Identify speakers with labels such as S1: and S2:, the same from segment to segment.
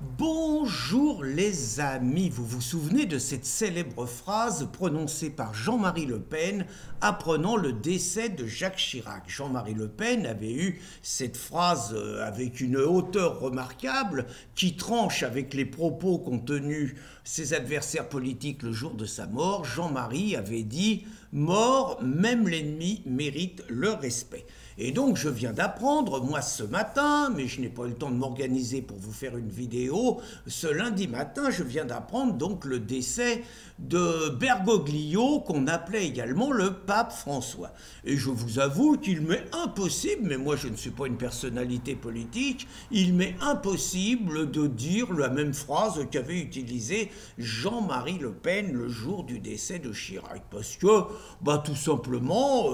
S1: Bonjour les amis, vous vous souvenez de cette célèbre phrase prononcée par Jean-Marie Le Pen apprenant le décès de Jacques Chirac. Jean-Marie Le Pen avait eu cette phrase avec une hauteur remarquable qui tranche avec les propos qu'ont tenus ses adversaires politiques le jour de sa mort. Jean-Marie avait dit « Mort, même l'ennemi mérite le respect ». Et donc je viens d'apprendre, moi ce matin, mais je n'ai pas eu le temps de m'organiser pour vous faire une vidéo, ce lundi matin je viens d'apprendre donc le décès de Bergoglio, qu'on appelait également le pape François. Et je vous avoue qu'il m'est impossible, mais moi je ne suis pas une personnalité politique, il m'est impossible de dire la même phrase qu'avait utilisée Jean-Marie Le Pen le jour du décès de Chirac. Parce que, tout simplement,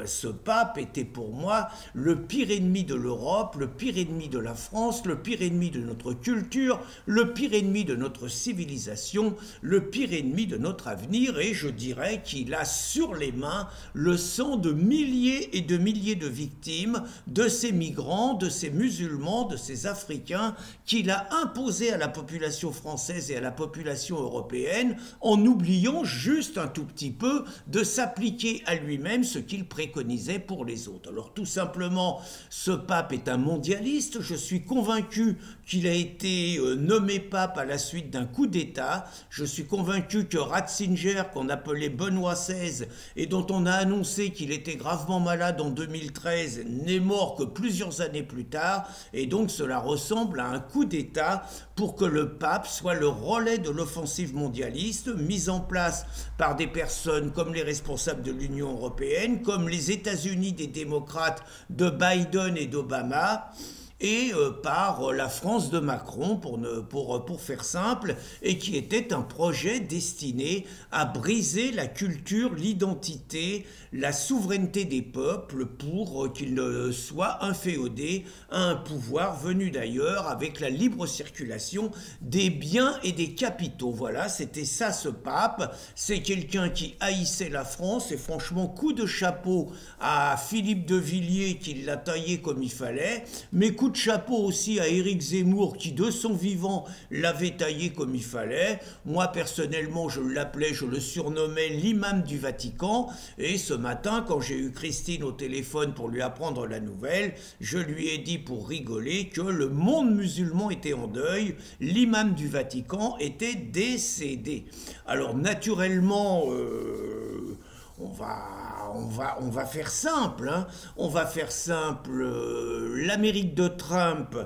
S1: ce pape était pour moi le pire ennemi de l'Europe, le pire ennemi de la France, le pire ennemi de notre culture, le pire ennemi de notre civilisation, le pire ennemi de notre avenir, et je dirais qu'il a sur les mains le sang de milliers et de milliers de victimes, de ces migrants, de ces musulmans, de ces Africains, qu'il a imposé à la population française et à la population européenne, en oubliant juste un tout petit peu de s'appliquer à lui-même ce qu'il préconisait pour les autres. Alors tout simplement, ce pape est un mondialiste, je suis convaincu qu'il a été nommé pape à la suite d'un coup d'État, je suis convaincu que Ratzinger, qu'on appelait Benoît XVI, et dont on a annoncé qu'il était gravement malade en 2013, n'est mort que plusieurs années plus tard, et donc cela ressemble à un coup d'État pour que le pape soit le relais de l'offensive mondialiste mise en place par des personnes comme les responsables de l'Union européenne, comme les États-Unis des démocrates de Biden et d'Obama, et par la France de Macron, pour faire simple, et qui était un projet destiné à briser la culture, l'identité, la souveraineté des peuples pour qu'ils ne soient inféodés à un pouvoir venu d'ailleurs avec la libre circulation des biens et des capitaux. Voilà, c'était ça ce pape, c'est quelqu'un qui haïssait la France, et franchement coup de chapeau à Philippe de Villiers qui l'a taillé comme il fallait, mais coup de chapeau aussi à Éric Zemmour qui de son vivant l'avait taillé comme il fallait. Moi personnellement je l'appelais, je le surnommais l'imam du Vatican, et ce matin quand j'ai eu Christine au téléphone pour lui apprendre la nouvelle, je lui ai dit pour rigoler que le monde musulman était en deuil, l'imam du Vatican était décédé. Alors naturellement on va faire simple, hein. On va faire simple. L'Amérique de Trump,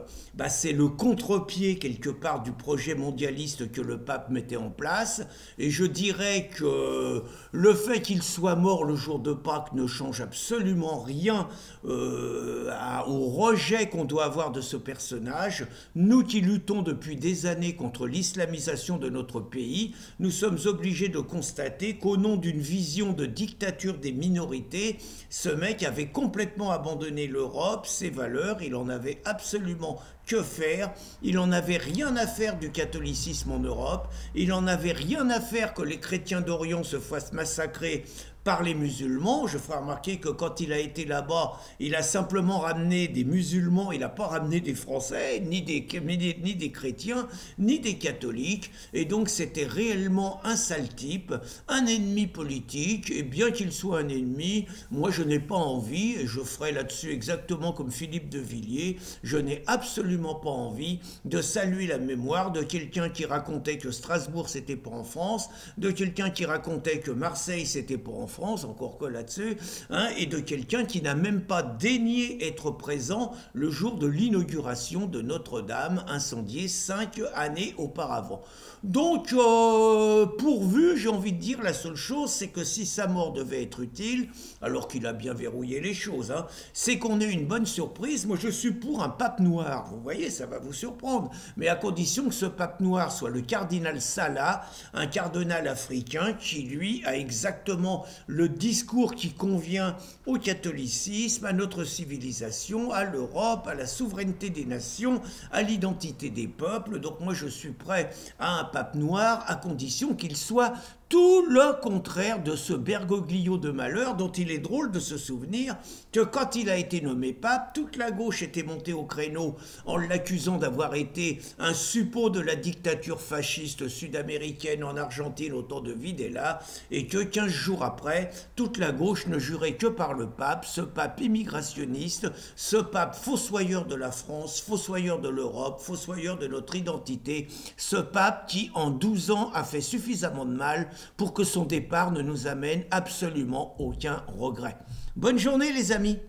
S1: c'est le contre-pied quelque part du projet mondialiste que le pape mettait en place. Et je dirais que le fait qu'il soit mort le jour de Pâques ne change absolument rien au rejet qu'on doit avoir de ce personnage. Nous qui luttons depuis des années contre l'islamisation de notre pays, nous sommes obligés de constater qu'au nom d'une vision de dictature des minorités, ce mec avait complètement abandonné l'Europe, ses valeurs, il en avait absolument que faire, il en avait rien à faire du catholicisme en Europe, il en avait rien à faire que les chrétiens d'Orient se fassent massacrer par les musulmans. Je ferai remarquer que quand il a été là-bas, il a simplement ramené des musulmans, il n'a pas ramené des Français, ni des chrétiens, ni des catholiques, et donc c'était réellement un sale type, un ennemi politique, et bien qu'il soit un ennemi, moi je n'ai pas envie, et je ferai là-dessus exactement comme Philippe de Villiers, je n'ai absolument pas envie de saluer la mémoire de quelqu'un qui racontait que Strasbourg c'était pas en France, de quelqu'un qui racontait que Marseille c'était pas en France, encore que là-dessus, hein, et de quelqu'un qui n'a même pas daigné être présent le jour de l'inauguration de Notre-Dame, incendiée 5 années auparavant. Donc, pourvu, j'ai envie de dire, la seule chose, c'est que si sa mort devait être utile, alors qu'il a bien verrouillé les choses, hein, c'est qu'on ait une bonne surprise. Moi, je suis pour un pape noir, vous voyez, ça va vous surprendre, mais à condition que ce pape noir soit le cardinal Salah, un cardinal africain qui, lui, a exactement le discours qui convient au catholicisme, à notre civilisation, à l'Europe, à la souveraineté des nations, à l'identité des peuples. Donc moi je suis prêt à un pape noir à condition qu'il soit Tout le contraire de ce Bergoglio de malheur dont il est drôle de se souvenir que quand il a été nommé pape, toute la gauche était montée au créneau en l'accusant d'avoir été un suppôt de la dictature fasciste sud-américaine en Argentine au temps de Videla, et que 15 jours après, toute la gauche ne jurait que par le pape, ce pape immigrationniste, ce pape fossoyeur de la France, fossoyeur de l'Europe, fossoyeur de notre identité, ce pape qui en 12 ans a fait suffisamment de mal pour que son départ ne nous amène absolument aucun regret. Bonne journée les amis!